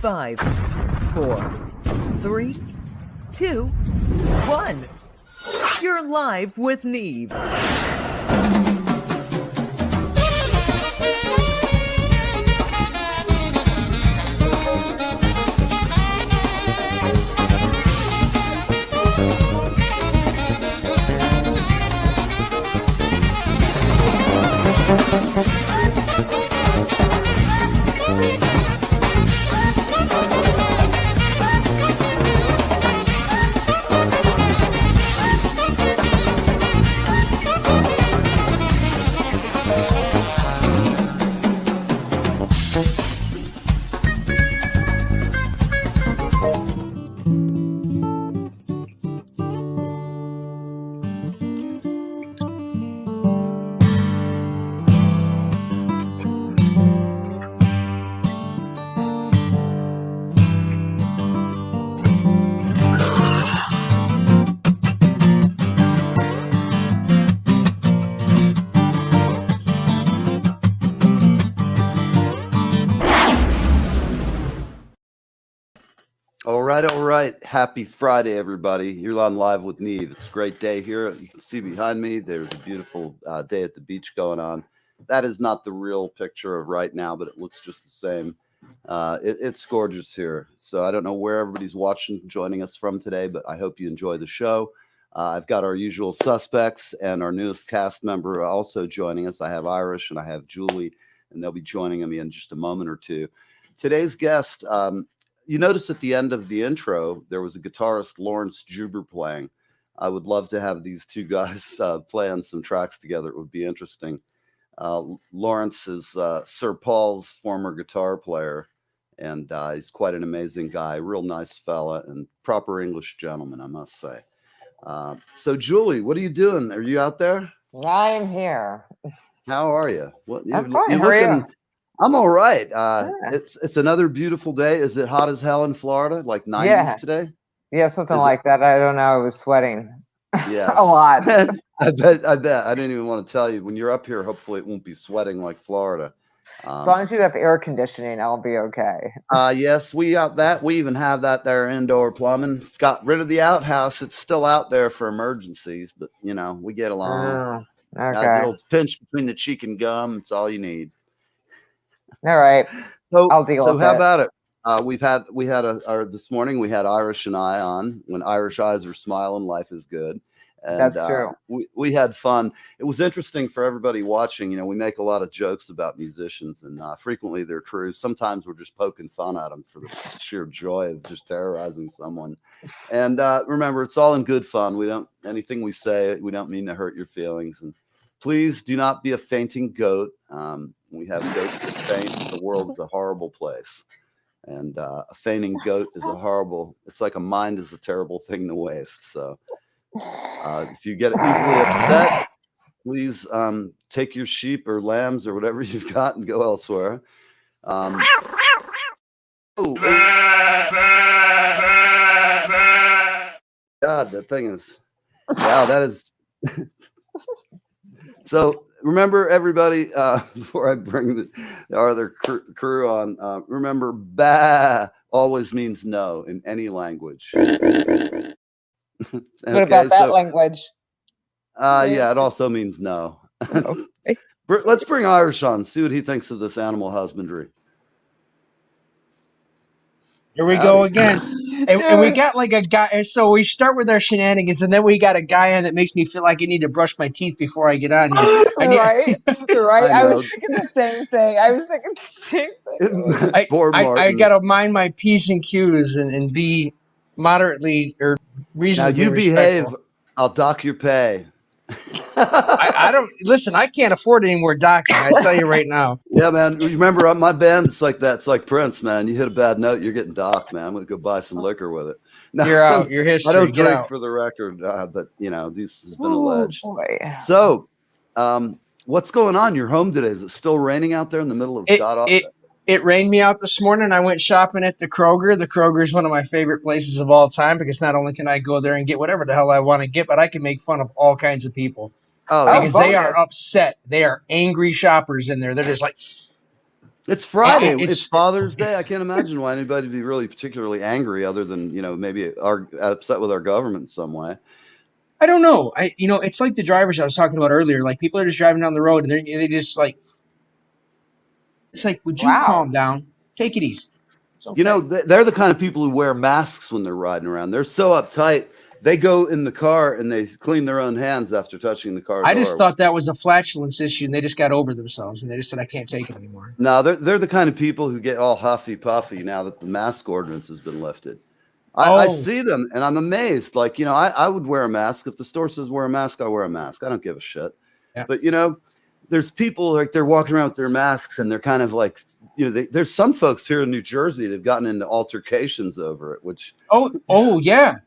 5, 4, 3, 2, 1. You're live with Neve. All right. Happy Friday, everybody. You're on Live with Neve. It's a great day here. You can see behind me, there's a beautiful day at the beach going on. That is not the real picture of right now, but it looks just the same. It's gorgeous here. So I don't know where everybody's watching, joining us from today, but I hope you enjoy the show. I've got our usual suspects and our newest cast member also joining us. I have Irish and I have Julie, and they'll be joining me in just a moment or two. Today's guest, you notice at the end of the intro, there was a guitarist, Lawrence Juber, playing. I would love to have these two guys play on some tracks together. It would be interesting. Lawrence is Sir Paul's former guitar player, and he's quite an amazing guy, real nice fella, and proper English gentleman, I must say. So, Julie, what are you doing? Are you out there? I'm here. How are you? I'm fine. How are you? I'm all right. It's another beautiful day. Is it hot as hell in Florida? Like 90s today? Yeah, something like that. I don't know. I was sweating. Yeah, a lot. I bet. I didn't even want to tell you. When you're up here, hopefully it won't be sweating like Florida. As long as you have air conditioning, I'll be okay. Yes, we got that. We even have that there indoor plumbing. Got rid of the outhouse. It's still out there for emergencies, but you know, we get along. Okay. A little pinch between the cheek and gum. It's all you need. All right. I'll deal with it. So how about it? This morning we had Irish and I on. When Irish eyes are smiling, life is good. And, that's true. We had fun. It was interesting for everybody watching. You know, we make a lot of jokes about musicians, and frequently they're true. Sometimes we're just poking fun at them for the sheer joy of just terrorizing someone. And remember, it's all in good fun. Anything we say, we don't mean to hurt your feelings. And please do not be a fainting goat. We have goats that faint. The world is a horrible place. And a fainting goat is it's like a mind is a terrible thing to waste. So if you get easily upset, please take your sheep or lambs or whatever you've got and go elsewhere. God, that thing is, wow, that is. So remember, everybody, before I bring our other crew on, remember, bah always means no in any language. Okay, what about that language? Yeah, it also means no. Okay. Let's bring Irish on, see what he thinks of this animal husbandry. Here we go again. And we got like a guy. So we start with our shenanigans, and then we got a guy on that makes me feel like I need to brush my teeth before I get on here. Right. I was thinking the same thing. I got to mind my P's and Q's and be moderately or reasonably Now you respectful. behave. I'll dock your pay. I don't listen. I can't afford any more docking. I tell you right now. Yeah, man. Remember, my band, it's like that. It's like Prince, man. You hit a bad note, you're getting docked, man. I'm gonna go buy some liquor with it. No, you're out. Your history. I don't Get drink out. for the record, but you know, this has been alleged. Boy. So, what's going on? You're home today. Is it still raining out there in the middle of It rained me out this morning. I went shopping at the Kroger. The Kroger is one of my favorite places of all time because not only can I go there and get whatever the hell I want to get, but I can make fun of all kinds of people. Because they are upset. They are angry shoppers in there. They're just like, It's Friday. It's- It's Father's Day. I can't imagine why anybody would be really particularly angry, other than maybe upset with our government in some way. I don't know. It's like the drivers I was talking about earlier. Like people are just driving down the road and they just like, it's like, would you calm down? Take it easy. It's okay. They're the kind of people who wear masks when they're riding around. They're so uptight. They go in the car and they clean their own hands after touching the car I door. just thought that was a flatulence issue, and they just got over themselves, and they just said, "I can't take it anymore." No, they're the kind of people who get all huffy puffy now that the mask ordinance has been lifted. I see them and I'm amazed. Like, I would wear a mask. If the store says wear a mask, I wear a mask. I don't give a shit. Yeah. But, there's people like they're walking around with their masks and they're kind of like, there's some folks here in New Jersey, they've gotten into altercations over it, which. Oh yeah.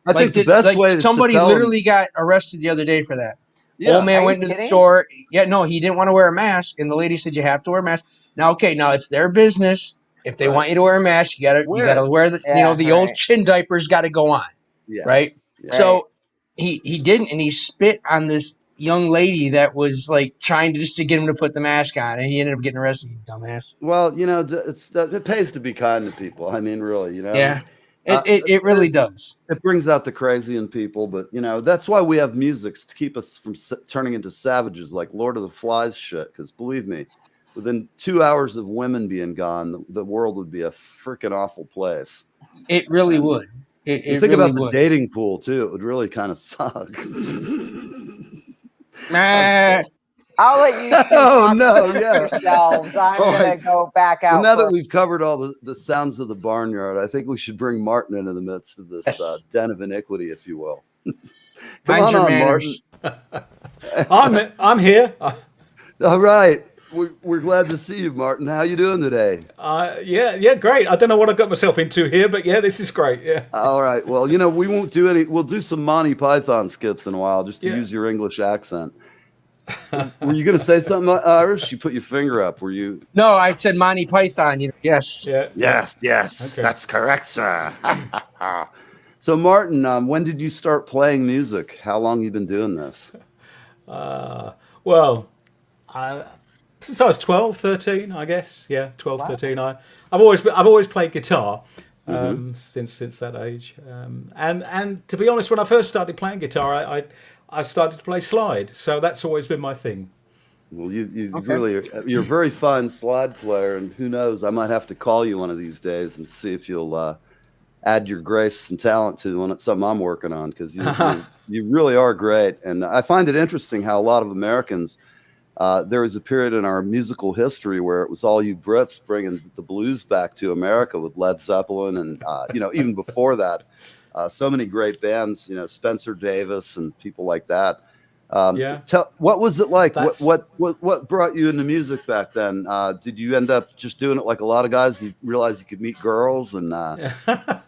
I think the best way is somebody to literally got arrested the other day for that. Yeah. Old man went to the store. Yeah, no, he didn't want to wear a mask, and the lady said you have to wear a mask. Now, it's their business. If they want you to wear a mask, you gotta wear the old chin diapers got to go on. Yeah. Right? So he didn't, and he spit on this young lady that was like trying to get him to put the mask on, and he ended up getting arrested. You dumbass. Well, it pays to be kind to people. I mean, really, Yeah. It really does. It brings out the crazy in people, but that's why we have music, to keep us from turning into savages like Lord of the Flies shit. Because believe me, within 2 hours of women being gone, the world would be a freaking awful place. It really would. It think really about the would. dating pool too. It would really kind of suck. I'll let you. Oh no! Yeah. Yourselves. I'm gonna go back out. Well, now that we've covered all the sounds of the barnyard, I think we should bring Martin into the midst of this den of iniquity, if you will. Come on, Martin. I'm here. All right. We're glad to see you, Martin. How you doing today? Yeah, great. I don't know what I got myself into here, but yeah, this is great. Yeah. All right. Well, we won't do any. We'll do some Monty Python skits in a while, just to use your English accent. Were you going to say something, Irish? You put your finger up. Were you? No, I said Monty Python. Yes. Yeah. Yes. Okay. That's correct, sir. So, Martin, when did you start playing music? How long you been doing this? Since I was 12, 13, I guess. Yeah, 12, 13. I've always played guitar since that age. And to be honest, when I first started playing guitar, I started to play slide. So that's always been my thing. Well, you're a very fine slide player, and who knows, I might have to call you one of these days and see if you'll add your grace and talent to something I'm working on, because you really are great. And I find it interesting how a lot of Americans. There was a period in our musical history where it was all you Brits bringing the blues back to America with Led Zeppelin, and even before that, so many great bands, Spencer Davis and people like that. What was it like? What brought you into music back then? Did you end up just doing it like a lot of guys? You realized you could meet girls and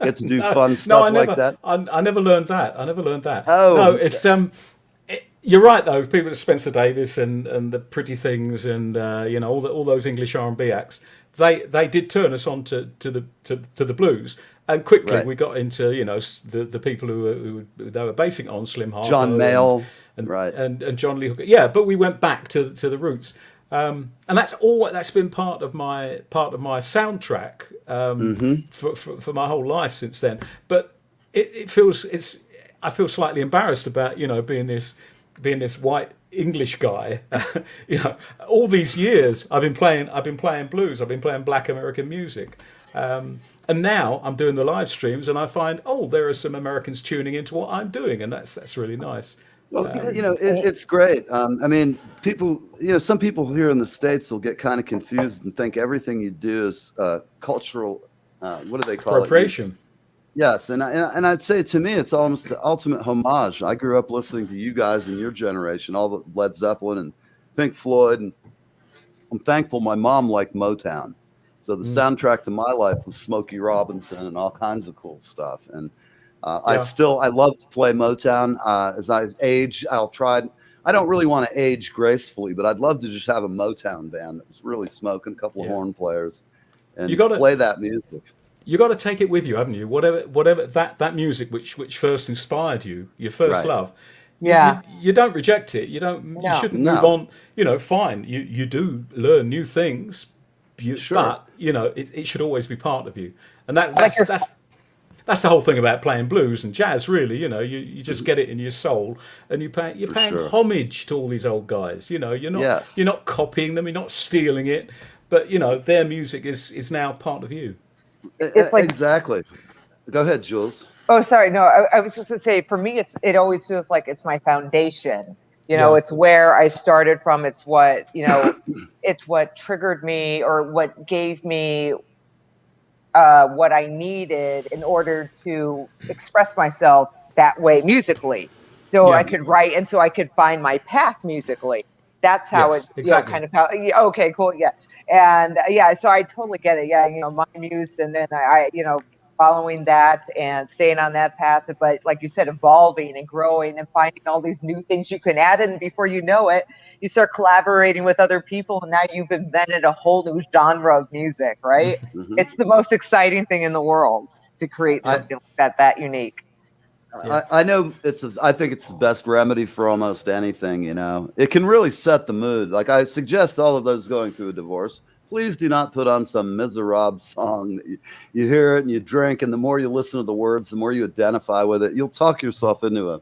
get to do fun stuff like that? I never learned that. Oh, no, it's you're right though. People like Spencer Davis and the Pretty Things and all those English R&B acts. They did turn us on to the blues, and quickly we got into the people who they were basing it on, Slim Harpo, John Mayall, and John Lee Hooker. Yeah, but we went back to the roots, and that's been part of my soundtrack for my whole life since then. But I feel slightly embarrassed about being this white English guy. All these years I've been playing blues, I've been playing black American music, and now I'm doing the live streams and I find there are some Americans tuning into what I'm doing, and that's really nice. Well, it's great. I mean, people, some people here in the States will get kind of confused and think everything you do is cultural. What do they call appropriation? Yes, and I'd say to me it's almost the ultimate homage. I grew up listening to you guys in your generation, all the Led Zeppelin and Pink Floyd, and I'm thankful my mom liked Motown. So the soundtrack to my life was Smokey Robinson and all kinds of cool stuff. And I love to play Motown. As I age, I'll try. I don't really want to age gracefully, but I'd love to just have a Motown band that was really smoking, a couple of horn players, and play that music. You got to take it with you, haven't you? Whatever that music which first inspired you, your first love. Yeah. You don't reject it. You shouldn't move on. Fine. You do learn new things, Sure. But it should always be part of you, and that's the whole thing about playing blues and jazz. Really, you just get it in your soul, and you're paying homage to all these old guys. You're not copying them, you're not stealing it, but their music is now part of you. It's like, exactly. Go ahead, Jules. Oh, sorry. No, I was just going to say, for me, it always feels like it's my foundation. It's where I started from. It's what, it's what triggered me, or what gave me what I needed in order to express myself that way musically. So I could write, and so I could find my path musically. That's how kind of how. Okay, cool. Yeah. And so I totally get it. Yeah. My muse, and then I following that and staying on that path, but like you said, evolving and growing and finding all these new things you can add, and before you know it, you start collaborating with other people, and now you've invented a whole new genre of music, right? Mm-hmm. It's the most exciting thing in the world to create something like that unique. I know I think it's the best remedy for almost anything. It can really set the mood. Like, I suggest all of those going through a divorce, please do not put on some miserable song that you hear it and you drink, and the more you listen to the words, the more you identify with it, you'll talk yourself into a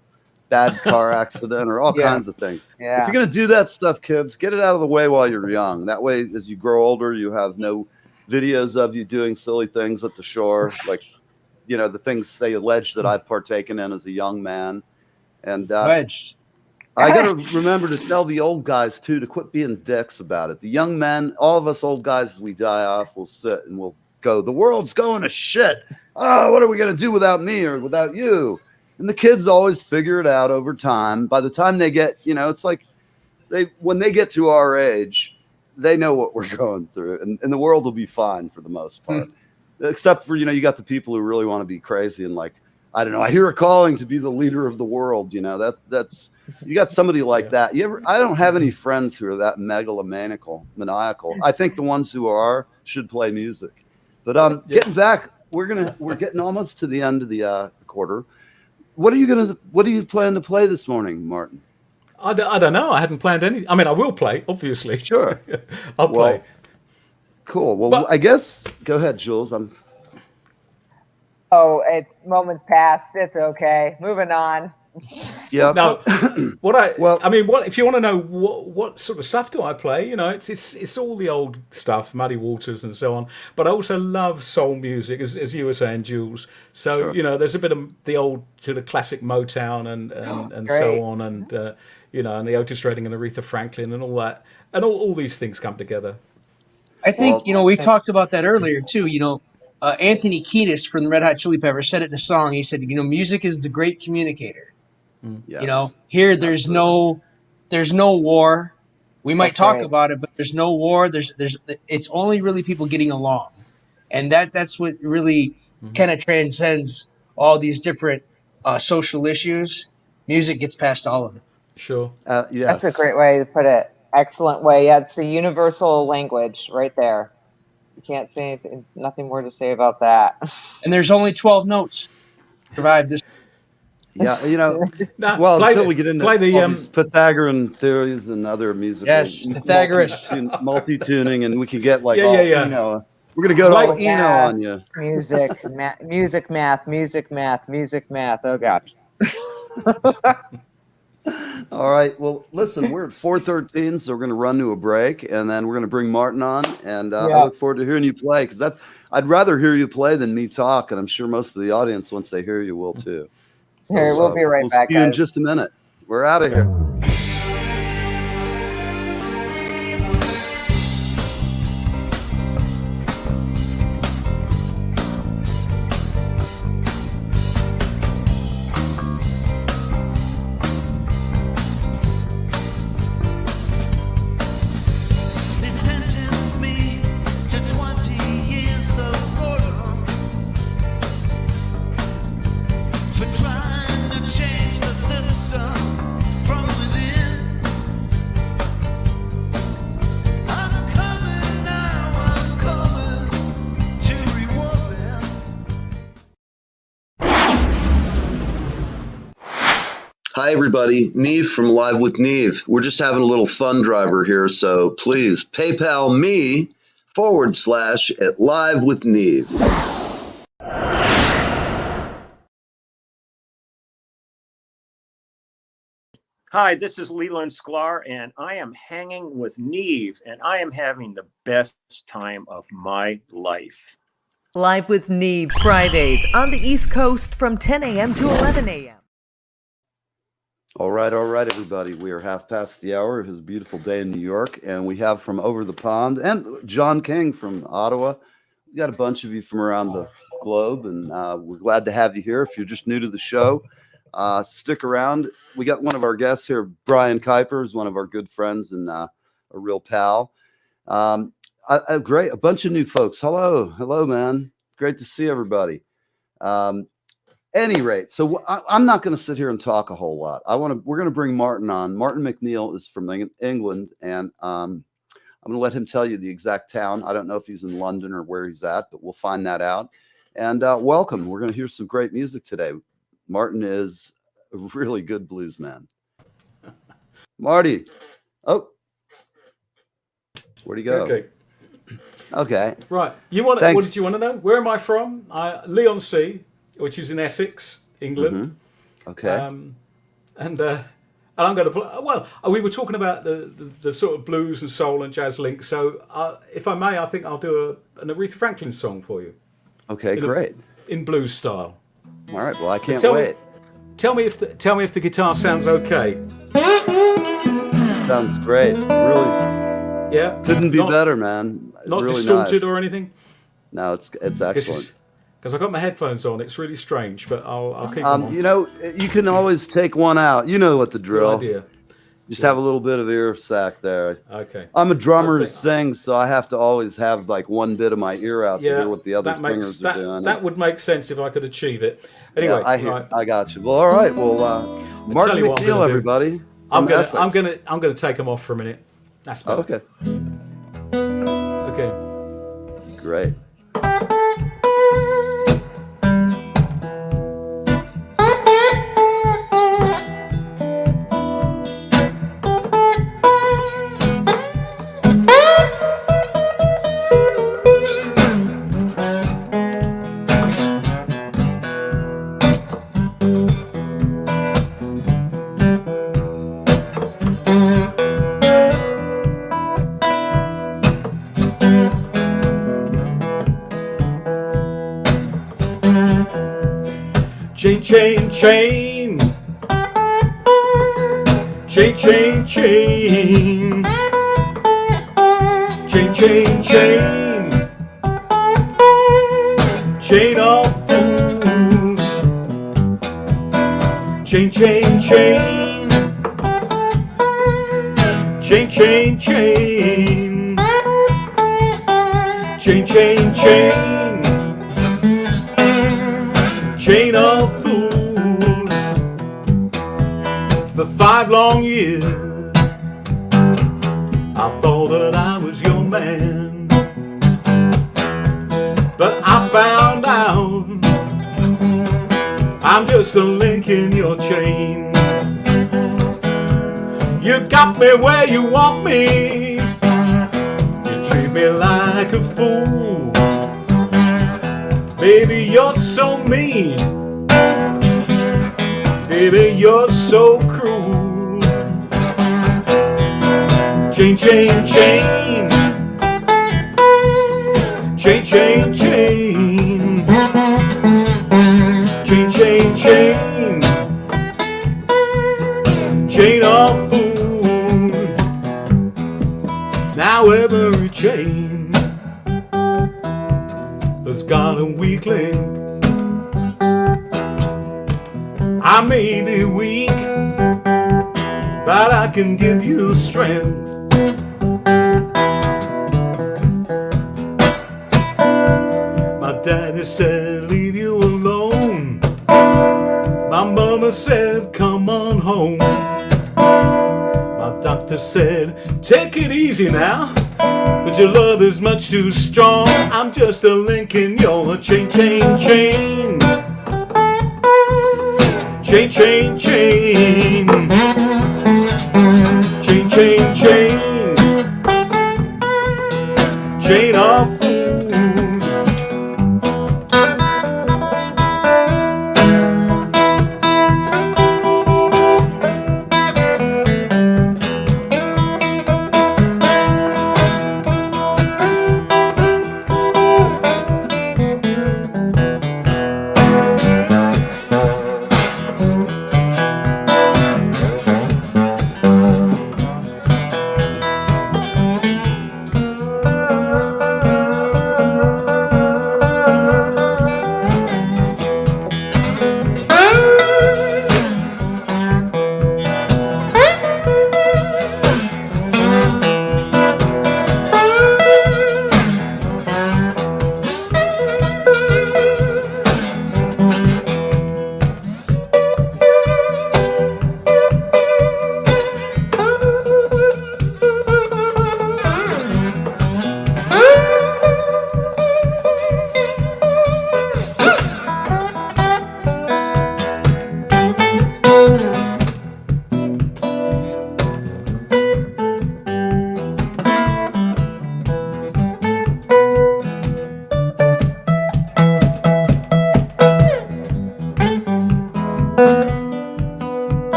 bad car accident or all kinds of things. Yeah. If you're going to do that stuff, kids, get it out of the way while you're young. That way, as you grow older, you have no videos of you doing silly things at the shore, like, the things they allege that I've partaken in as a young man. And I got to remember to tell the old guys, too, to quit being dicks about it. The young men, all of us old guys, as we die off, will sit and we'll go, the world's going to shit. Oh, what are we going to do without me or without you? And the kids always figure it out over time. By the time they get, it's like when they get to our age, they know what we're going through. And the world will be fine for the most part. Except for, you got the people who really want to be crazy and like, I don't know, I hear a calling to be the leader of the world. That's you got somebody like that. I don't have any friends who are that maniacal. I think the ones who are should play music. But getting back, we're getting almost to the end of the quarter. What do you plan to play this morning, Martin? I don't know. I hadn't planned any. I mean, I will play, obviously. Sure. I'll play. Cool. Well, I guess go ahead, Jules. It's moments past. It's okay. Moving on. Yeah. Now, what if you want to know what sort of stuff do I play? It's all the old stuff, Muddy Waters and so on. But I also love soul music, as you were saying, Jules. So there's a bit of the old sort of classic Motown and so on, and and the Otis Redding and Aretha Franklin and all that, and all these things come together. I think we talked about that earlier too. Antony Kiedis from the Red Hot Chili Peppers said it in a song. He said, music is the great communicator. Yes. Here there's no war. We might talk about it, but there's no war. It's only really people getting along, and that's what really kind of transcends all these different social issues. Music gets past all of it. Sure. Yes. That's a great way to put it. Excellent way. Yeah, it's the universal language right there. You can't say anything, nothing more to say about that. And there's only 12 notes to survive this. Yeah, until we get into all these Pythagorean theories and other musical, Pythagoras, multi-tuning, and we can get like, we're gonna go to all Eno on you. Music, music, math. Oh gosh. All right. Well, listen, we're at 4:13, so we're going to run to a break, and then we're going to bring Martin on. And I look forward to hearing you play, because I'd rather hear you play than me talk, and I'm sure most of the audience, once they hear you, will too. So, here, we'll be right back. See you in just a minute. We're out of here. Hi, everybody. Neve from Live with Neve. We're just having a little fun driver here, so please PayPal me Live with Neve. Hi, this is Leland Sklar, and I am hanging with Neve, and I am having the best time of my life. Live with Neve Fridays on the East Coast from 10 a.m. to 11 a.m. All right, everybody. We are half past the hour. It was a beautiful day in New York, and we have from over the pond and John King from Ottawa. We got a bunch of you from around the globe, and we're glad to have you here. If you're just new to the show, stick around. We got one of our guests here, Brian Kuiper, is one of our good friends and a real pal. A bunch of new folks. Hello, man. Great to see everybody. Any rate, so I'm not going to sit here and talk a whole lot. We're going to bring Martin on. Martin McNeil is from England, and I'm going to let him tell you the exact town. I don't know if he's in London or where he's at, but we'll find that out. And welcome. We're going to hear some great music today. Martin is a really good blues man. Marty. Oh. Where'd he go? Okay. Right. What did you want to know? Where am I from? Leigh-on-Sea, which is in Essex, England. Mm-hmm. Okay. And I'm going to play. Well, we were talking about the sort of blues and soul and jazz link. So if I may, I think I'll do an Aretha Franklin song for you. Okay, great. In blues style. All right. Well, I can't wait. Tell me if the guitar sounds okay. Sounds great. Really. Yeah. Couldn't be better, man. Not really distorted nice. or anything. No, it's excellent. Because I've got my headphones on. It's really strange, but I'll keep them on. You know, you can always take one out. You know what the drill. Good idea. Just have a little bit of ear sac there. Okay. I'm a drummer who sings, so I have to always have like one bit of my ear out to hear what the other singers are doing. That would make sense if I could achieve it. Anyway, I got you. Well, all right. Well, Martin McNeil, everybody. I'm gonna take them off for a minute. That's better. Okay. Great. Chain, chain, chain. Chain, chain, chain. Chain, chain, chain. Chain of fools. Chain, chain, chain. Chain, chain, chain. Chain, chain, chain. Chain of fools. For 5 long years I thought that I was your man, but I found out I'm just a link in your chain. You got me where you want me. You treat me like a fool. Baby, you're so mean. Baby, you're so cruel. Chain, chain, chain. Chain, chain, chain. Chain, chain, chain. Chain of fools. Now every chain has got a weak link. I may be weak, but I can give you strength. My daddy said leave you alone. My mama said come on home. My doctor said take it easy now, but your love is much too strong. I'm just a link in your chain, chain, chain. Chain, chain, chain. Chain, chain, chain. chain of fools.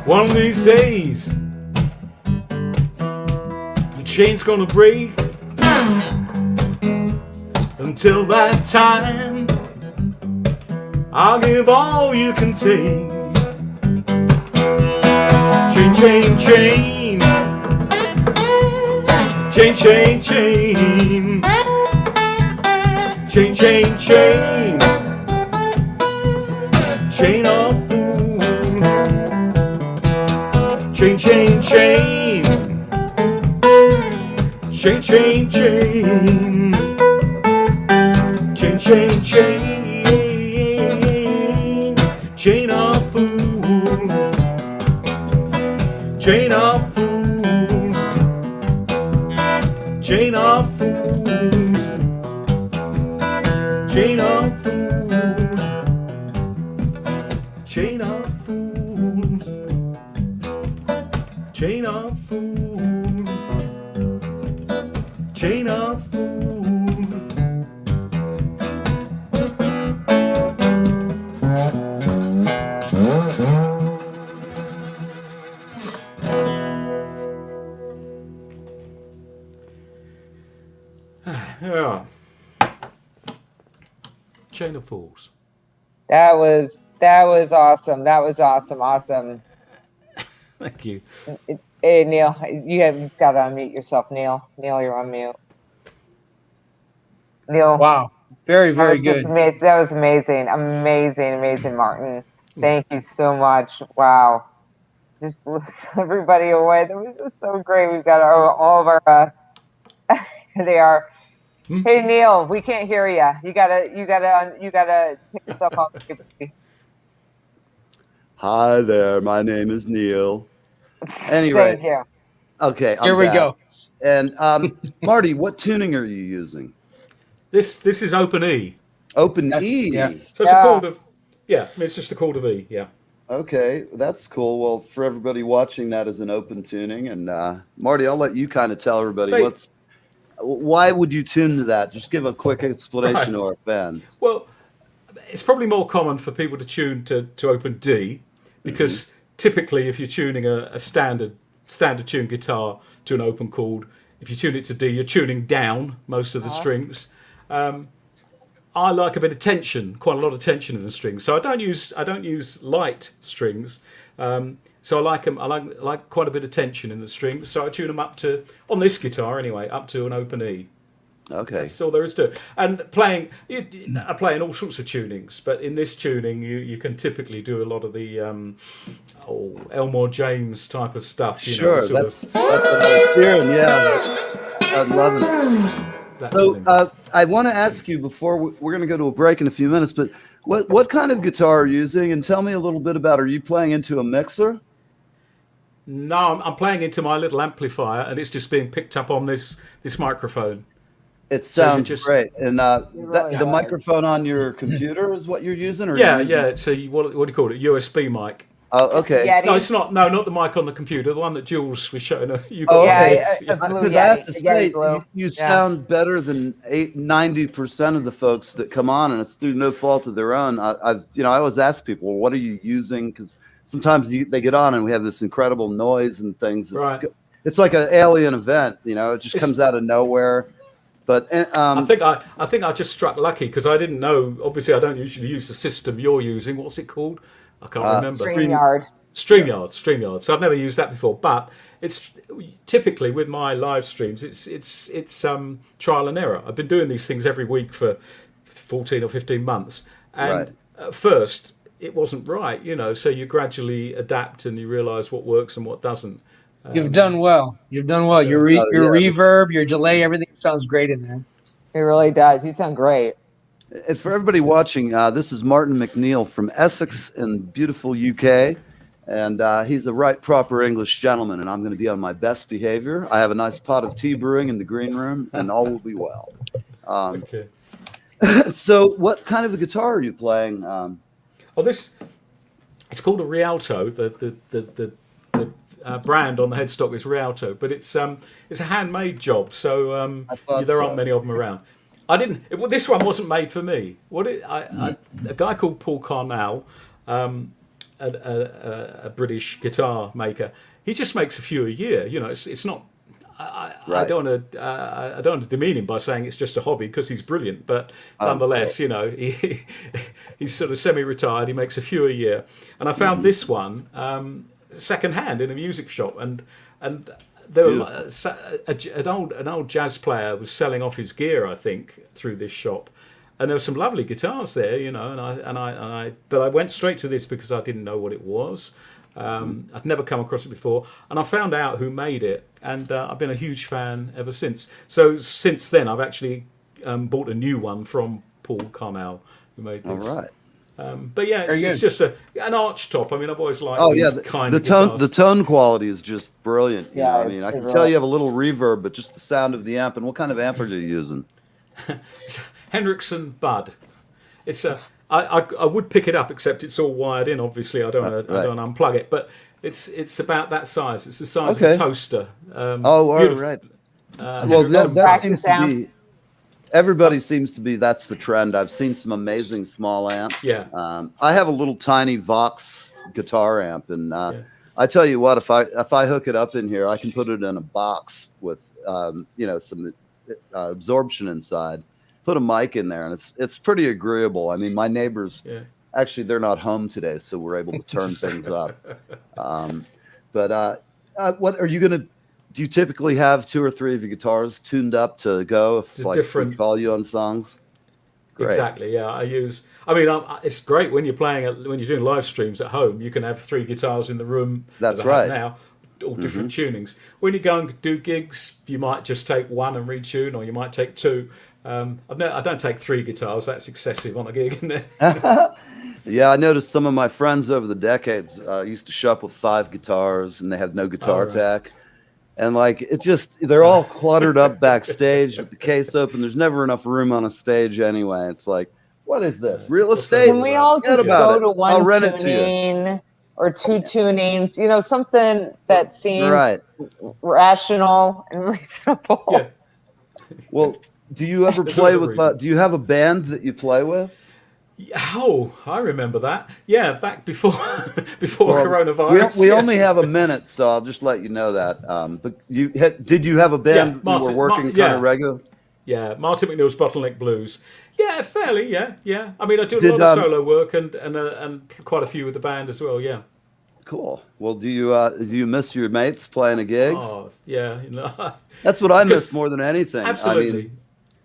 One of these days, the chain's gonna break. Until that time, I'll give all you can take. Chain, chain, chain. Chain, chain, chain. Chain, chain, chain. Chain of fools. Chain, chain, chain. Chain, chain, chain. Chain, chain, chain. Chain of fools. Chain of fools. Chain of fools. Chain of fools. Chain of fools. Chain of fools. Chain of fools. Yeah. Chain of fools. That was awesome. That was awesome. Thank you. Hey Neil, you've got to unmute yourself, Neil. Neil, you're on mute. Neil. Wow. Very, very good. That was amazing. Amazing, Martin. Thank you so much. Wow. Just blew everybody away. That was just so great. We've got all of our they are. Hey Neil, we can't hear you. You gotta pick yourself up. Hi there, my name is Neil. Anyway, Thank you. Okay, Here we go. And Marty, what tuning are you using? This is Open E. Open E. Yeah. So it's a chord of it's just a chord of E. Yeah. Okay, that's cool. Well, for everybody watching, that is an open tuning. And Marty, I'll let you kind of tell everybody why would you tune to that? Just give a quick explanation to our fans. Well, it's probably more common for people to tune to Open D because typically if you're tuning a standard tune guitar to an open chord, if you tune it to D, you're tuning down most of the strings. I like a bit of tension, quite a lot of tension in the strings. So I don't use light strings. So I like them. I like quite a bit of tension in the strings. So I tune them up to, on this guitar anyway, up to an open E. Okay. That's all there is to it. And I play in all sorts of tunings, but in this tuning, you can typically do a lot of the Elmore James type of stuff. Sure, that's what I was hearing. Yeah, I'm loving it. So I want to ask you before we're going to go to a break in a few minutes, but what kind of guitar are you using? And tell me a little bit about. Are you playing into a mixer? No, I'm playing into my little amplifier, and it's just being picked up on this microphone. It So you sounds just- great. And really the does. microphone on your computer is what you're using? Or Yeah, you're using- yeah. It's a what do you call it? USB mic. Oh, okay. Yeti. No, it's not. No, not the mic on the computer. The one that Jules was showing. You got Oh, one of okay. these. Yeah, blue Because I have Yeti, to the say, Yeti blue. you Yeah. sound better than 90% of the folks that come on, and it's through no fault of their own. I always ask people, well, what are you using? Because sometimes they get on and we have this incredible noise and things. Right. It's like an alien event, it just It's- comes out of nowhere. But I think I just struck lucky because I didn't know. Obviously, I don't usually use the system you're using. What's it called? I can't remember. StreamYard. StreamYard. So I've never used that before, but it's typically with my live streams. It's trial and error. I've been doing these things every week for 14 or 15 months, and Right. at first it wasn't right. So you gradually adapt and you realise what works and what doesn't. You've done well. You've done well. Your yeah. reverb, your delay, everything sounds great in there. It really does. You sound great. And for everybody watching, this is Martin McNeil from Essex in beautiful UK. And he's a right proper English gentleman, and I'm going to be on my best behavior. I have a nice pot of tea brewing in the green room, and all will be well. Okay. So what kind of a guitar are you playing? It's called a Rialto. The brand on the headstock is Rialto, but it's a handmade job, so there aren't many of them around. This one wasn't made for me. A guy called Paul Carnell, a British guitar maker. He just makes a few a year. It's not. I don't want to demean him by saying it's just a hobby because he's brilliant, but nonetheless, he's sort of semi-retired. He makes a few a year, and I found this one second hand in a music shop, and there were an old jazz player was selling off his gear, I think, through this shop. And there were some lovely guitars there, but I went straight to this because I didn't know what it was. I'd never come across it before, and I found out who made it, and I've been a huge fan ever since. So since then, I've actually bought a new one from Paul Carnell, who made this. All right. But yeah, it's just an arch top. I mean, I've always liked these kind of tone. guitars. The tone quality is just brilliant. Yeah, I mean, I can tell you have a little reverb, but just the sound of the amp. And what kind of amp are you using? Henriksen Bud. It's I would pick it up, except it's all wired in. Obviously, I don't want to unplug it, but it's about that size. It's the size of a toaster. All right. Well, that seems to be. Everybody seems to be. That's the trend. I've seen some amazing small amps. Yeah. I have a little tiny Vox guitar amp, and I tell you what, if I hook it up in here, I can put it in a box with some absorption inside. Put a mic in there, and it's pretty agreeable. I mean, my neighbors actually they're not home today, so we're able to turn things up. But what are you gonna? Do you typically have 2 or 3 of your guitars tuned up to go if we call you on songs? Great. Exactly. Yeah, it's great when you're when you're doing live streams at home. You can have 3 guitars in the room. That's right. Now, all different tunings. When you go and do gigs, you might just take 1 and retune, or you might take 2. I don't take 3 guitars. That's excessive on a gig, isn't it? Yeah, I noticed some of my friends over the decades used to show up with 5 guitars, and they had no guitar tech. And they're all cluttered up backstage with the case open. There's never enough room on a stage anyway. It's like, what is this? Real estate? Can we all just go to one I'll rent it to tuning or 2 tunings? Something that seems rational and reasonable. Yeah. Well, do you ever play with? Do you have a band that you play with? Oh, I remember that. Yeah, back before coronavirus. We only have a minute, so I'll just let you know that. But did you have a band you were working kind of regular? Yeah, Martin McNeil's Bottleneck Blues. Yeah, fairly. Yeah. I mean, I do a lot of solo work and quite a few with the band as well. Yeah. Cool. Well, do you miss your mates playing a gig? Oh, yeah. That's what I miss more than anything. Absolutely. I mean,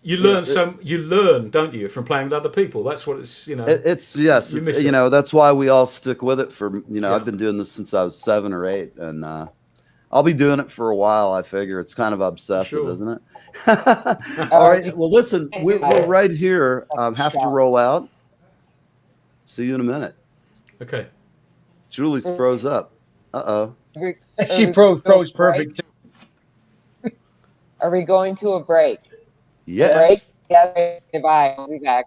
you learn, don't you, from playing with other people? That's what it's. That's why we all stick with it for. I've been doing this since I was 7 or 8, and I'll be doing it for a while. I figure it's kind of obsessive, isn't it? All right. Well, listen, we're right here. Have to roll out. See you in a minute. Okay. Julie's froze up. Uh-oh. She froze perfect too. Are we going to a break? Yes. Right? Yeah. Bye. I'll be back.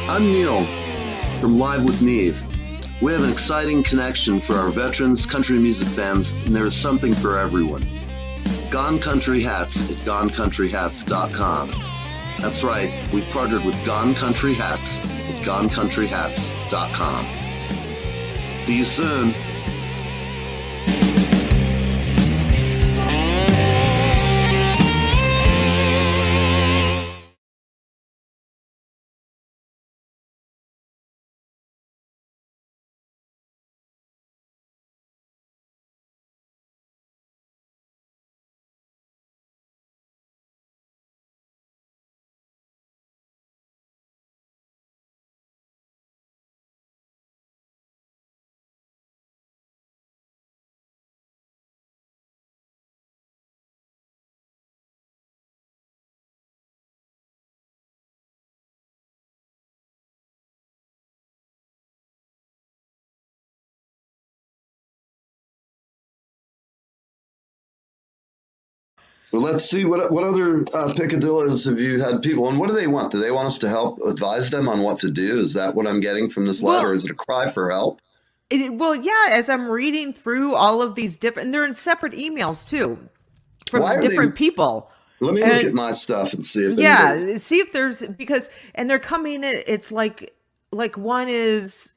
I'm Neil from Live with Neve. We have an exciting connection for our veterans, country music fans, and there is something for everyone. Gone Country Hats at GoneCountryHats.com. That's right, we've partnered with Gone Country Hats at GoneCountryHats.com. See you soon. Well, let's see what other picadillos have you had people, and what do they want? Do they want us to help advise them on what to do? Is that what I'm getting from this letter? Or is it a cry for help? Well, yeah, as I'm reading through all of these different, they're in separate emails too from different people. Let me look at my stuff and see if see if there's, because, and they're coming, it's like one is,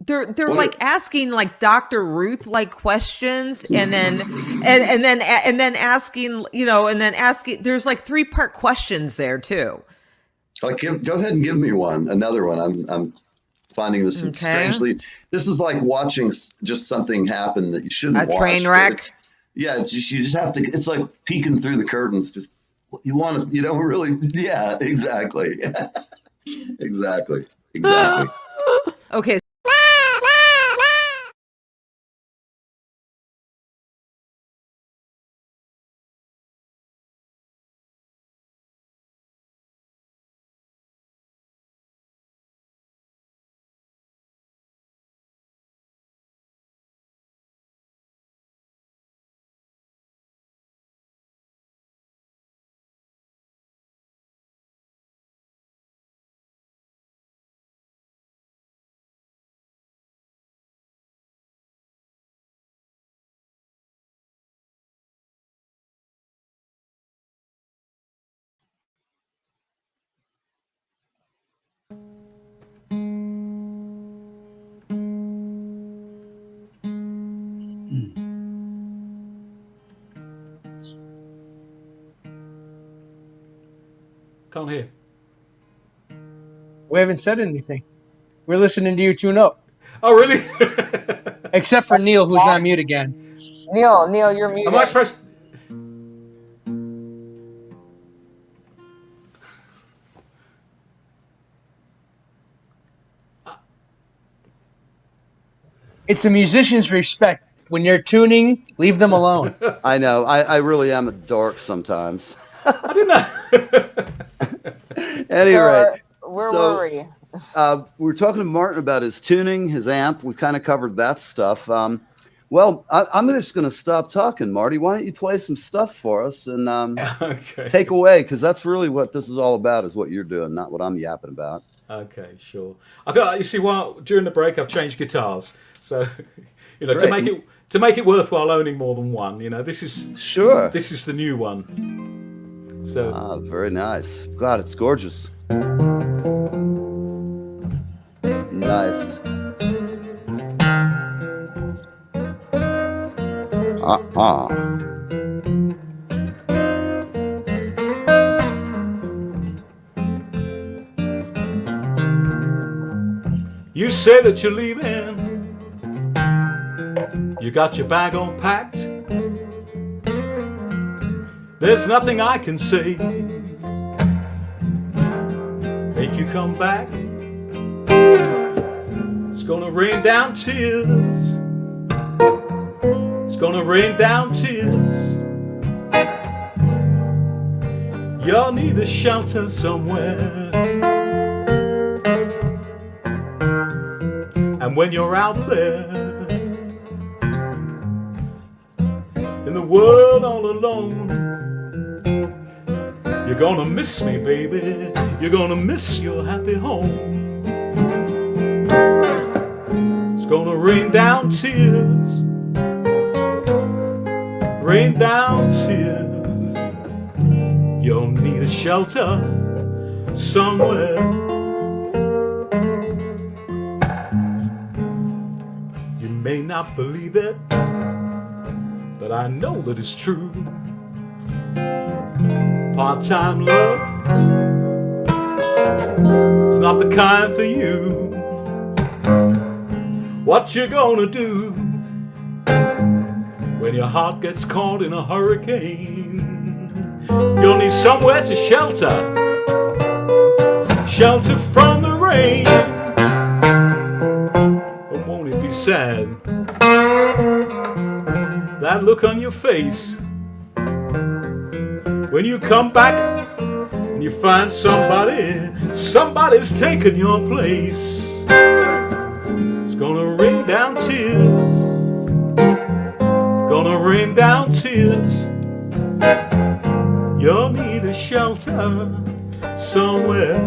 they're like asking like Dr. Ruth like questions, and then and then asking, and then asking, there's like 3-part questions there too. Like, go ahead and give me another one. I'm finding this strangely. This is like watching just something happen that you shouldn't watch. A train wreck. You just have to. It's like peeking through the curtains. Just you don't really. Yeah, exactly. exactly. Okay. Can't hear. We haven't said anything. We're listening to you tune up. Oh, really? Except for Neil, who's on mute again. Neil, you're muted. Am I supposed? It's a musician's respect. When you're tuning, leave them alone. I know. I really am a dork sometimes. I didn't know. Anyway, where were we? We were talking to Martin about his tuning, his amp. We kind of covered that stuff. Well, I'm just going to stop talking, Marty. Why don't you play some stuff for us and take away, because that's really what this is all about, is what you're doing, not what I'm yapping about. Okay, sure. You see, during the break, I've changed guitars, so to make it worthwhile owning more than one. This is the new one. So very nice. God, it's gorgeous. Nice. You say that you're leaving. You got your bag all packed. There's nothing I can say make you come back. It's gonna rain down tears. It's gonna rain down tears. You'll need a shelter somewhere. And when you're out there in the world all alone, you're gonna miss me, baby. You're gonna miss your happy home. It's gonna rain down tears, rain down tears. You'll need a shelter somewhere. You may not believe it, but I know that it's true. Part-time love is not the kind for you. What you gonna do when your heart gets caught in a hurricane? You'll need somewhere to shelter, shelter from the rain. But won't it be sad, that look on your face, when you come back and you find somebody's taken your place? It's gonna rain down tears, gonna rain down tears. You'll need a shelter somewhere.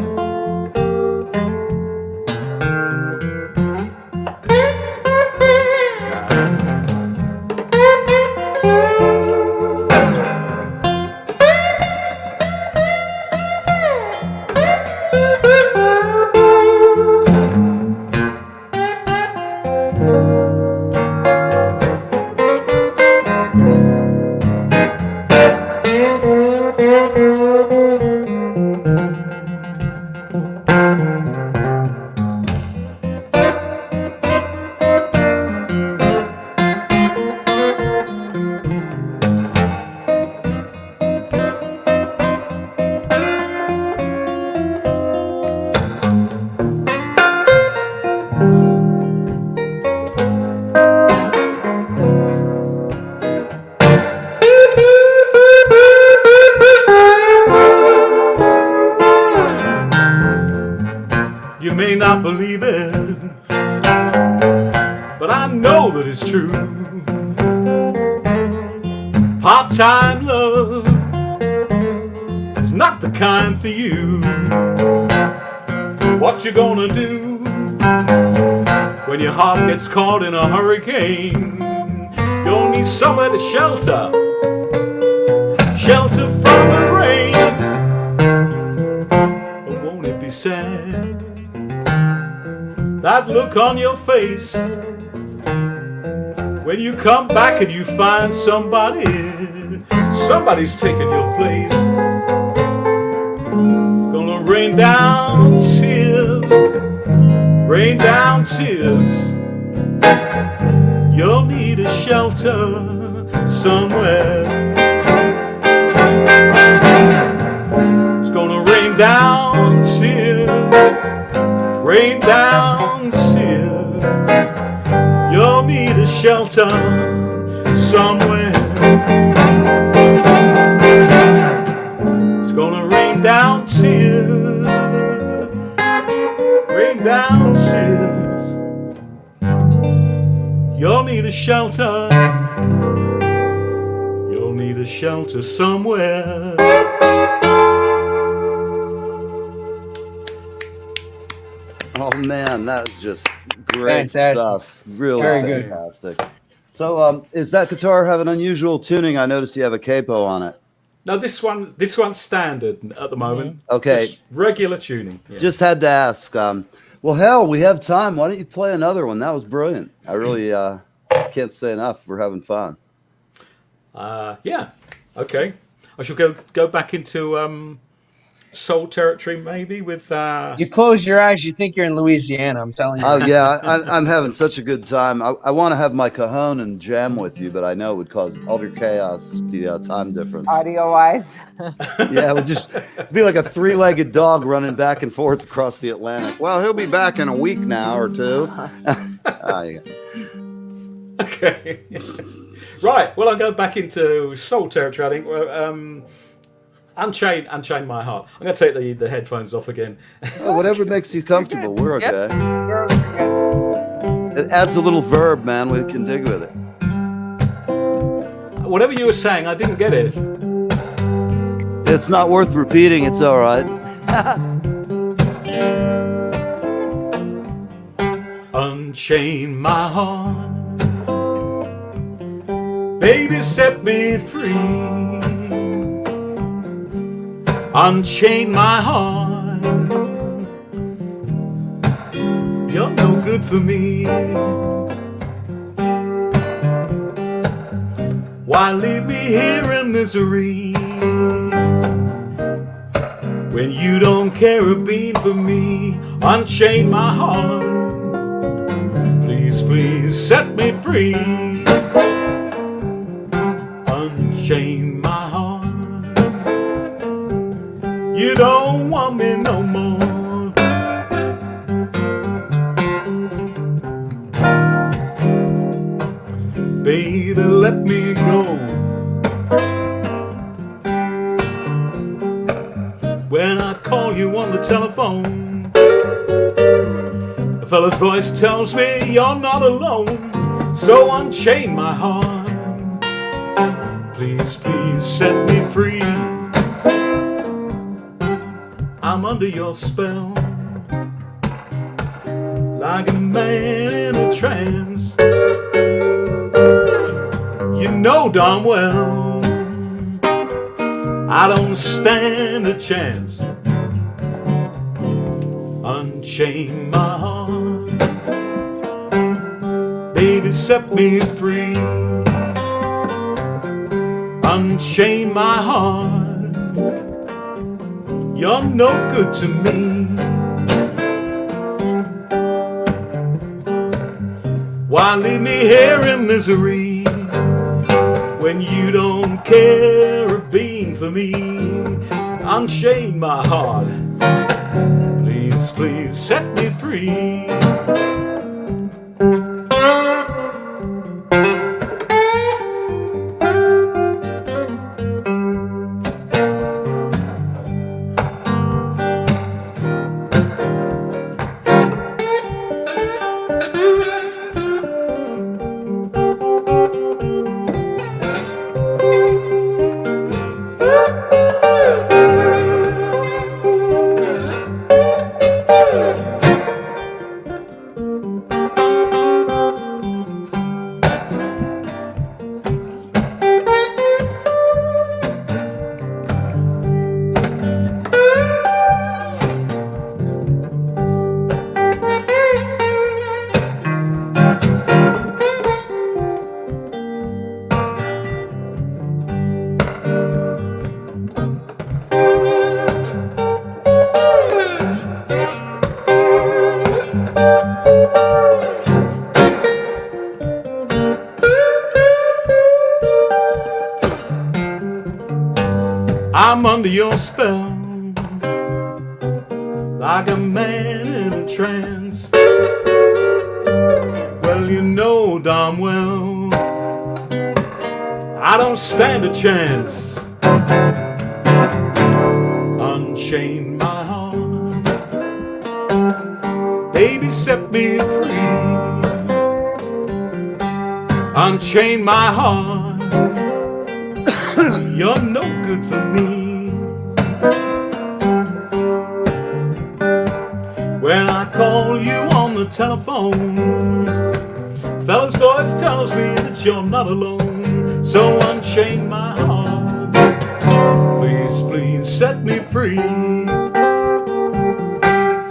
You may not believe it, but I know that it's true. Part-time love is not the kind for you. What you gonna do when your heart gets caught in a hurricane? You'll need somewhere to shelter, shelter from the rain. But won't it be sad, that look on your face, when you come back and you find somebody's taken your place? Gonna rain down tears, rain down tears. You'll need a shelter somewhere. It's gonna rain down tears, rain down tears. You'll need a shelter somewhere. It's gonna rain down tears, rain down tears. You'll need a shelter, you'll need a shelter somewhere. Oh man, that was just great Fantastic. stuff. Really Very good. fantastic. So, is that guitar have an unusual tuning? I noticed you have a capo on it. No, this one's standard at the moment. Okay. Just regular tuning. Yeah. Just had to ask. Well, hell, we have time. Why don't you play another one? That was brilliant. I really can't say enough. We're having fun. Yeah. Okay. I shall go back into soul territory maybe with. You close your eyes, you think you're in Louisiana. I'm telling you. Oh yeah, I'm having such a good time. I want to have my cajon and jam with you, but I know it would cause utter chaos. The time difference. Audio wise. Yeah, it would just be like a three-legged dog running back and forth across the Atlantic. Well, he'll be back in a week now or two. Yeah. Okay. Right. Well, I'll go back into soul territory. I think. Unchain my heart. I'm going to take the headphones off again. Oh, whatever makes you comfortable. We're okay. You're good. It adds a little verb, man. We can dig with it. Whatever you were saying, I didn't get it. It's not worth repeating. It's all right. Unchain my heart, baby, set me free. Unchain my heart, you're no good for me. Why leave me here in misery when you don't care a bean for me? Unchain my heart, please, please set me free. Unchain my heart, you don't want me no more. Baby, let me go. When I call you on the telephone, a fella's voice tells me you're not alone. So unchain my heart, please, please set me free. I'm under your spell, like a man in a trance. You know darn well I don't stand a chance. Unchain my heart, baby, set me free. Unchain my heart, you're no good to me. Why leave me here in misery when you don't care a bean for me? Unchain my heart, please, please set me free. I'm under your spell, like a man in a trance. Well, you know darn well I don't stand a chance. Unchain my heart, baby, set me free. Unchain my heart, you're no good for me. When I call you on the telephone, fella's voice tells me that you're not alone. So unchain my heart, please, please set me free.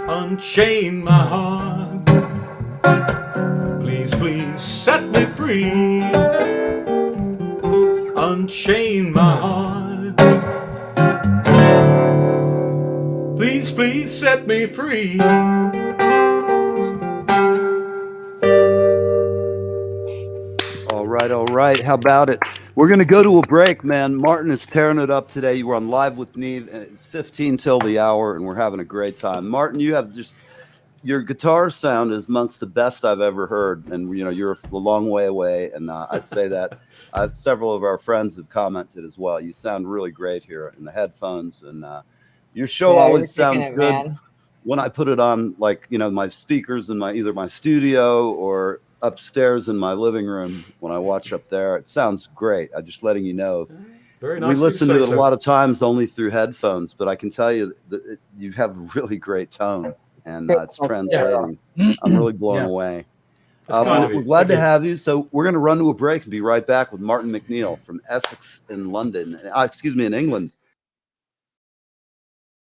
Unchain my heart, please, please set me free. Unchain my heart, please, please set me free. All right. How about it? We're going to go to a break, man. Martin is tearing it up today. You were on Live with Neve, and it's 15 till the hour, and we're having a great time. Martin, you have just your guitar sound is amongst the best I've ever heard, and you know you're a long way away, and I say that. Several of our friends have commented as well. You sound really great here in the headphones, and your show always sounds good. Man. when I put it on, like, my speakers in either my studio or upstairs in my living room, when I watch up there, it sounds great. I'm just letting you know. Very nice. We listen to it a lot of times only through headphones, but I can tell you that you have a really great tone, and it's translating. I'm really blown away. We're glad to have you. So we're going to run to a break and be right back with Martin McNeil from Essex in London. In England.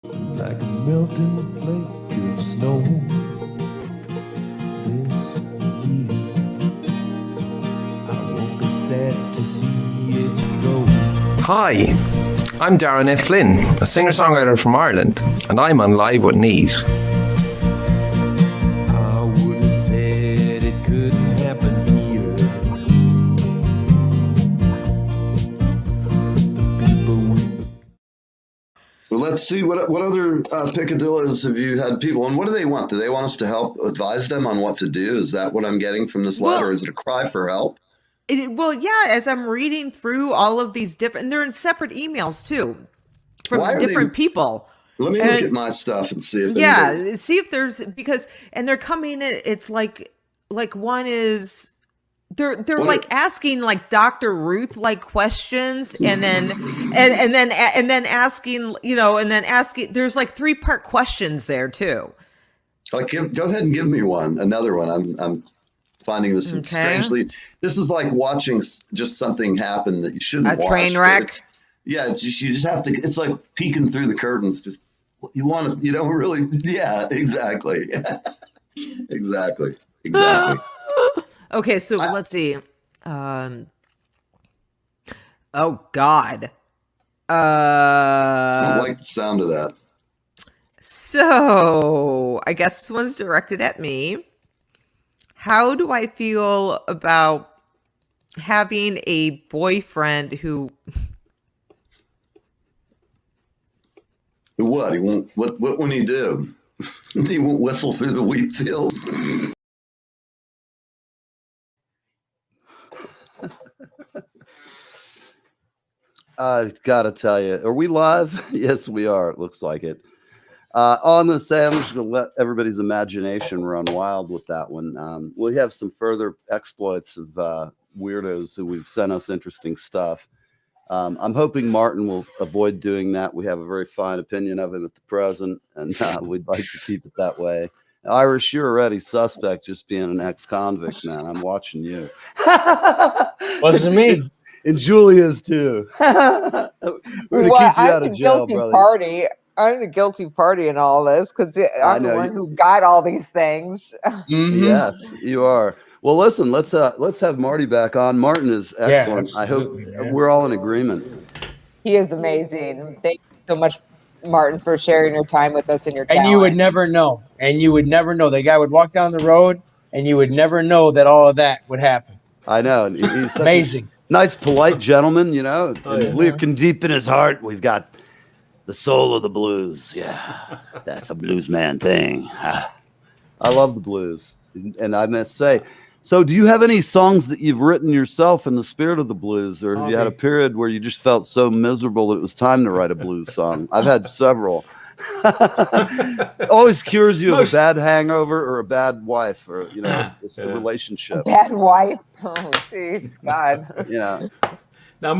Like a melting flake of snow this year, I won't be sad to see it go. Hi, I'm Darren F. Flynn, a singer-songwriter from Ireland, and I'm on Live with Neve. I would have said it couldn't happen here. The people Well, let's see what other picadillos have you had people, and what do they want? Do they want us to help advise them on what to do? Is that what I'm getting from this letter? Or is it a cry for help? Well, yeah, as I'm reading through all of these different, and they're in separate emails too, from different people. Let me look at my stuff and see if see if there's, because, and they're coming, it's like one is, they're like asking like Dr. Ruth like questions, and then asking, and then asking, there's like 3-part questions there too. Like, go ahead and give me another one. I'm finding this strangely. This is like watching just something happen that you shouldn't watch. A train wreck. You just have to. It's like peeking through the curtains. Just you want to. You don't really. Yeah, exactly. exactly. Okay, so let's see. Oh God. I don't like the sound of that. So I guess this one's directed at me. How do I feel about having a boyfriend who? What? He won't. What won't he do? He won't whistle through the wheat field. I've got to tell you, are we live? Yes, we are. It looks like it. All I'm going to say, I'm just going to let everybody's imagination run wild with that one. We have some further exploits of weirdos who we've sent us interesting stuff. I'm hoping Martin will avoid doing that. We have a very fine opinion of him at the present, and we'd like to keep it that way. Irish, you're already suspect just being an ex-convict, man. I'm watching you. Wasn't me. And Julia's too. We're going to keep you out of jail, brother. I'm the guilty party in all this because I'm the one who got all these things. Mm-hmm. Yes, you are. Well, listen, let's have Marty back on. Martin is excellent. I hope we're all in agreement. He is amazing. Thank you so much, Martin, for sharing your time with us and your talent. And you would never know. The guy would walk down the road, and you would never know that all of that would happen. I know. And he's such amazing. Nice, polite gentleman, Looking deep in his heart, we've got the soul of the blues. Yeah, that's a blues man thing. I love the blues. And I must say, so do you have any songs that you've written yourself in the spirit of the blues? Or have you had a period where you just felt so miserable that it was time to write a blues song? I've had several. Always cures you of a bad hangover or a bad wife, or it's a relationship. A bad wife. Oh, jeez, God. Yeah. Now,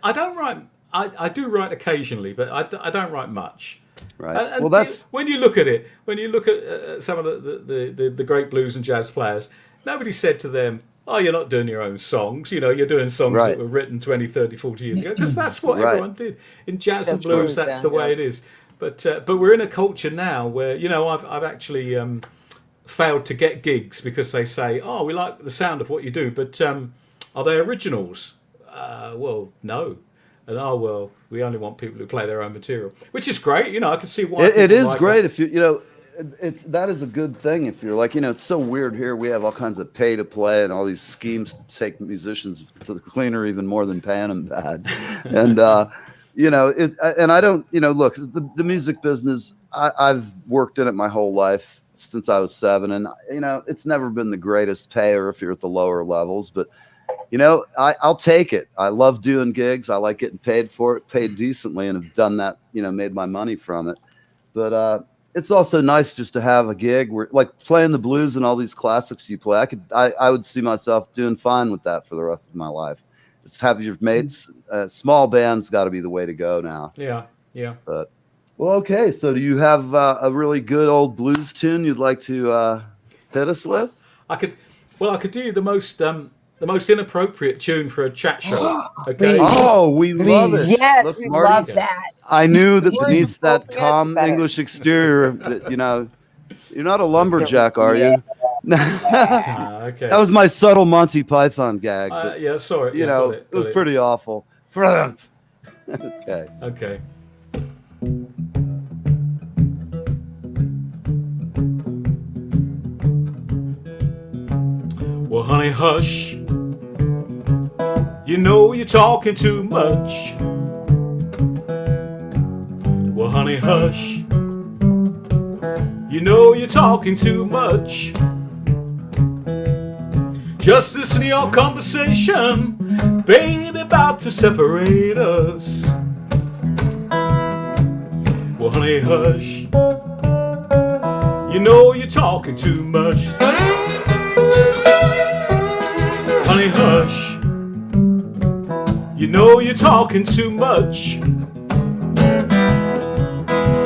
I don't write. I do write occasionally, but I don't write much. Right. And that's when you look at it. When you look at some of the great blues and jazz players, nobody said to them, "Oh, you're not doing your own songs. You're doing songs that were written 20, 30, 40 years ago." Because that's what everyone did in jazz and blues. That's the way it is. But we're in a culture now where I've actually failed to get gigs because they say, "Oh, we like the sound of what you do, but are they originals?" Well, no. And we only want people who play their own material, which is great. I can see why it is like great that. If that is a good thing. If you're like, it's so weird here. We have all kinds of pay to play and all these schemes to take musicians to the cleaner even more than paying them bad. And and I don't, look, the music business. I've worked in it my whole life since I was 7, and it's never been the greatest payer if you're at the lower levels, but. I'll take it. I love doing gigs. I like getting paid for it, paid decently, and have done that, made my money from it. But it's also nice just to have a gig where, like, playing the blues and all these classics you play. I would see myself doing fine with that for the rest of my life. Just have your mates. Small bands got to be the way to go now. Yeah. But well, okay. So do you have a really good old blues tune you'd like to hit us with? I could do the most inappropriate tune for a chat show. Okay. Oh, we love it. Yes, Look, we Marty, love that. I knew that More beneath that appropriate, calm better. English exterior, that you're not a lumberjack, are you? Okay. That was my subtle Monty Python gag. But, Yeah, sorry. you Yeah, know, got it was got pretty awful. Okay. Okay. Well, honey, hush. You know you're talking too much. Well, honey, hush. You know you're talking too much. Just listen to your conversation, baby, about to separate us. Well, honey, hush. You know you're talking too much. Honey, hush. You know you're talking too much.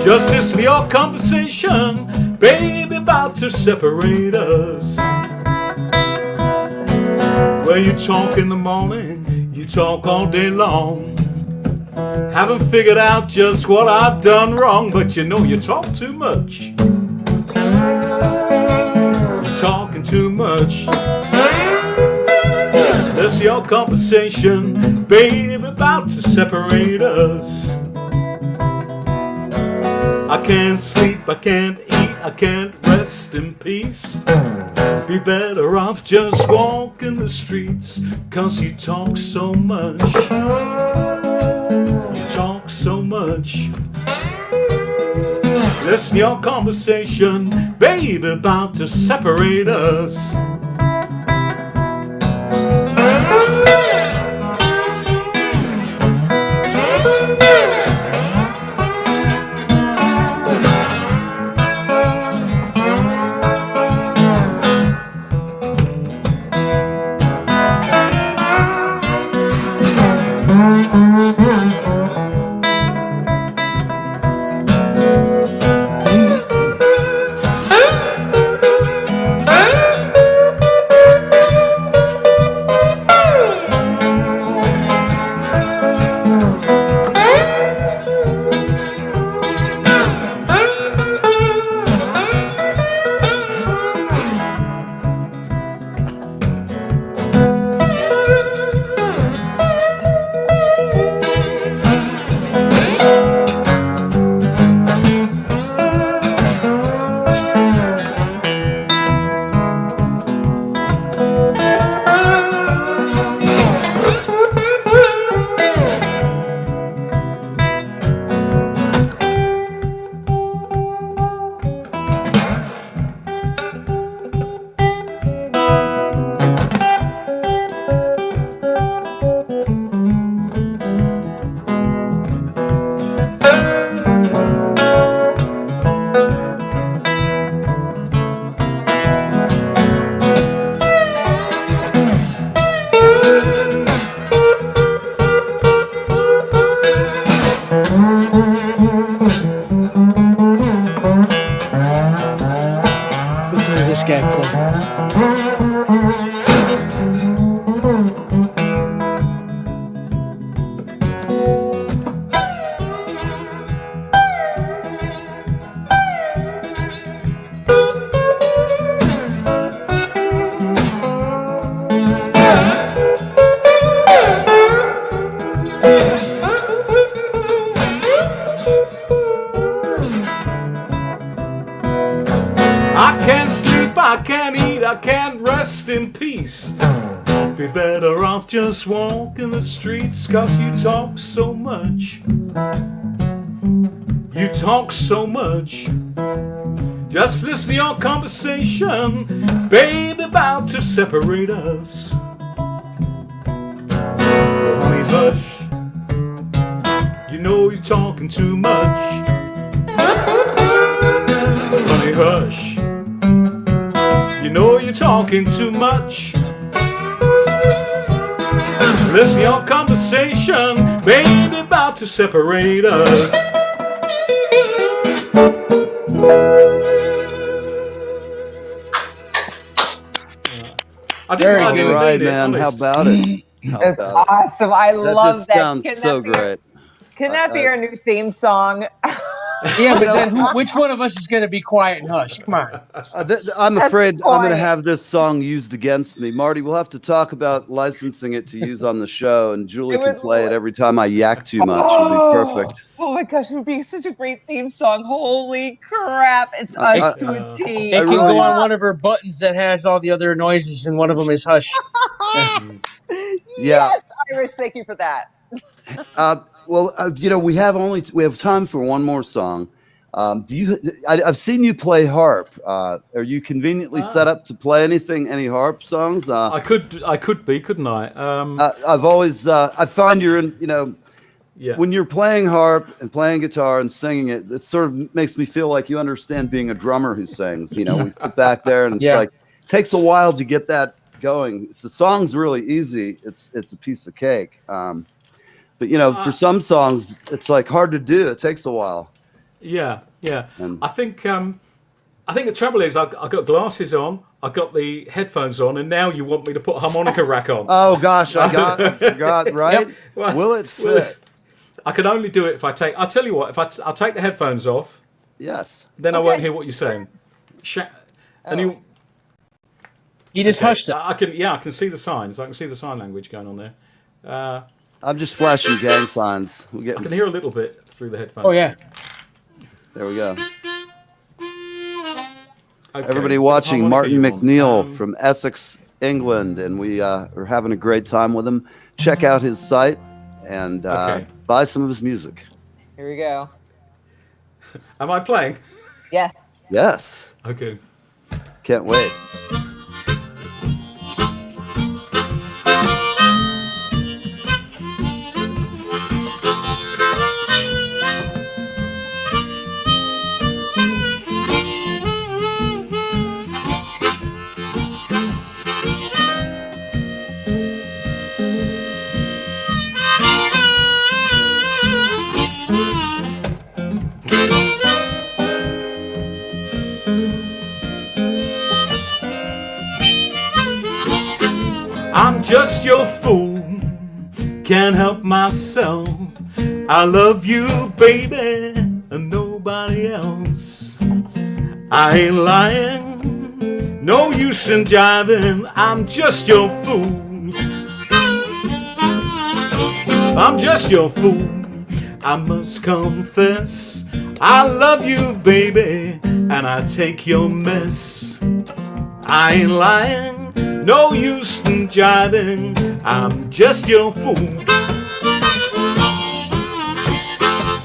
Just listen to your conversation, baby, about to separate us. Well, you talk in the morning, you talk all day long. Haven't figured out just what I've done wrong, but you know you talk too much. You're talking too much. That's your conversation, baby, about to separate us. I can't sleep, I can't eat, I can't rest in peace. Be better off just walking the streets, 'cause you talk so much. You talk so much. Listen, your conversation, baby, about to separate us. Listen to this guy play. I can't sleep, I can't eat, I can't rest in peace. Be better off just walking the streets, 'cause you talk so much. You talk so much. Just listen to your conversation, baby, about to separate us. Honey, hush. You know you're talking too much. hush. You know you're talking too much. Listen, your conversation, baby, about to separate us. Very good. Right, man. How about it? That's awesome. I love just that. Sounds so great. Can that be our new theme song? Yeah, but then which one of us is going to be quiet and hush? Come on. I'm afraid I'm going to have this song used against me. Marty, we'll have to talk about licensing it to use on the show, and Julie can play it every time I yak too much. It'll be perfect. Oh my gosh, it would be such a great theme song. Holy crap. It's us to a T. It can go on one of her buttons that has all the other noises, and one of them is hush. Yes, Irish, thank you for that. Well, we have time for one more song. I've seen you play harp. Are you conveniently set up to play any harp songs? I could be, couldn't I? I've always, I find you're in, when you're playing harp and playing guitar and singing it, it sort of makes me feel like you understand being a drummer who sings. We sit back there and it's like, it takes a while to get that going. If the song's really easy, it's a piece of cake. But for some songs, it's like hard to do. It takes a while. Yeah. And I think the trouble is I've got glasses on, I've got the headphones on, and now you want me to put a harmonica rack on. Oh gosh, I forgot. Right? Yep. Well, will it fit? I can only do it if I take. I'll tell you what. I'll take the headphones off. Yes. Then I won't hear what you're saying. And you just hushed it. I can see the signs. I can see the sign language going on there. I'm just flashing gang signs. I can hear a little bit through the headphones. Oh yeah. There we go. Okay. Everybody watching Martin McNeil from Essex, England, and we are having a great time with him. Check out his site and buy some of his music. Here we go. Am I playing? Yeah. Yes. Okay. Can't wait. I'm just your fool, can't help myself. I love you, baby, and nobody else. I ain't lying, no use in jiving. I'm just your fool. I'm just your fool. I must confess, I love you, baby, and I take your mess. I ain't lying, no use in jiving. I'm just your fool.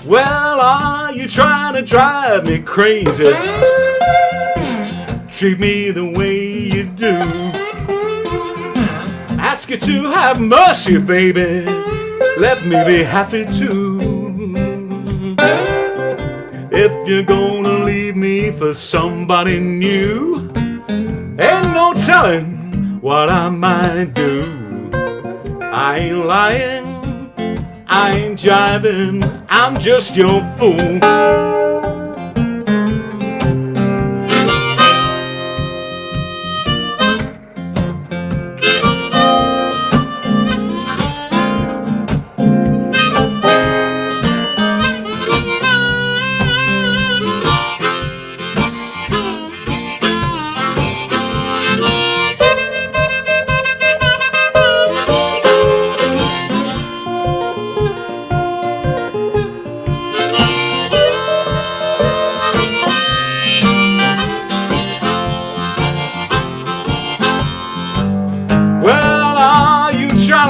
Well, are you trying to drive me crazy? Treat me the way you do. Ask you to have mercy, baby. Let me be happy too. If you're gonna leave me for somebody new, ain't no telling what I might do. I ain't lying, I ain't jiving, I'm just your fool.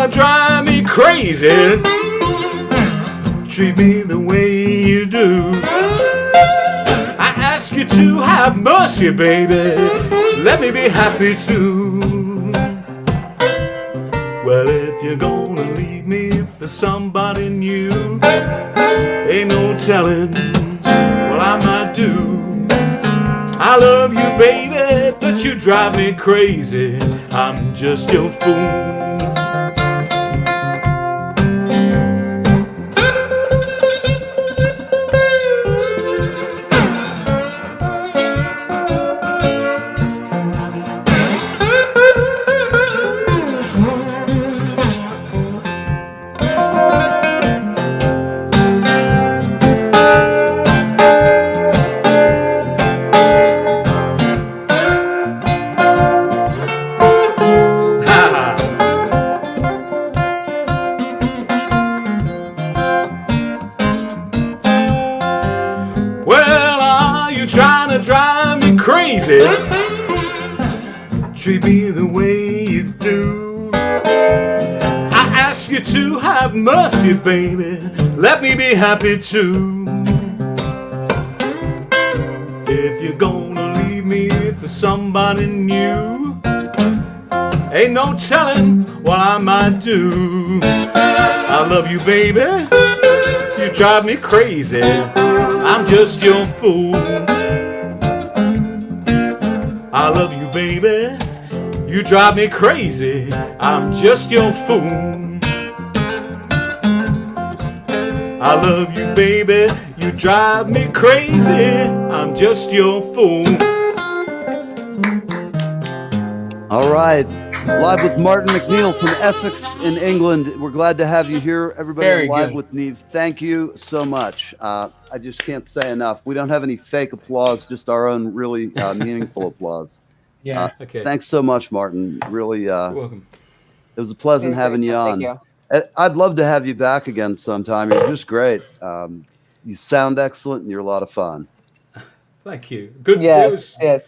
Drive me crazy, treat me the way you do. I ask you to have mercy, baby, let me be happy too. Well, if you're gonna leave me for somebody new, ain't no telling what I might do. I love you, baby, but you drive me crazy. I'm just your fool. Crazy, treat me the way you do. I ask you to have mercy, baby. Let me be happy too. If you're gonna leave me for somebody new, ain't no telling what I might do. I love you, baby. You drive me crazy. I'm just your fool. I love you, baby. You drive me crazy. I'm just your fool. I love you, baby. You drive me crazy. I'm just your fool. All right. Live with Martin McNeil from Essex in England. We're glad to have you here. Everybody Very Live good. with Neve, thank you so much. I just can't say enough. We don't have any fake applause, just our own really meaningful applause. Yeah. Okay. Thanks so much, Martin. Really, You're welcome. it was a pleasant having you on. Thank you. I'd love to have you back again sometime. You're just great. You sound excellent, and you're a lot of fun. Thank you. Good. Yes, yes.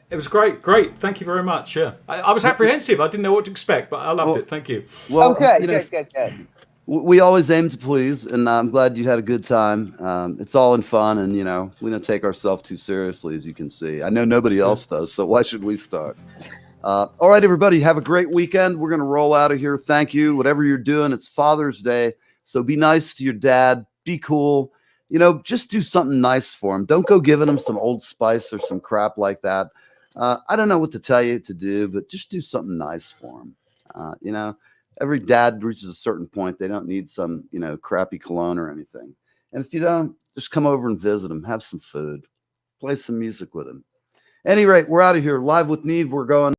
It was great. Great. Thank you very much. Yeah. I was apprehensive. I didn't know what to expect, but I loved it. Thank you. Well, Oh, good, you know, good. we always aim to please, and I'm glad you had a good time. It's all in fun, and, you know, we don't take ourselves too seriously, as you can see. I know nobody else does, so why should we start? All right, everybody, have a great weekend. We're going to roll out of here. Thank you. Whatever you're doing, it's Father's Day, so be nice to your dad. Be cool. You know, just do something nice for him. Don't go giving him some Old Spice or some crap like that. I don't know what to tell you to do, but just do something nice for him. You know, every dad reaches a certain point. They don't need some, you know, crappy cologne or anything. And if you don't, just come over and visit him. Have some food. Play some music with him. At any rate, we're out of here. Live with Neve. We're going.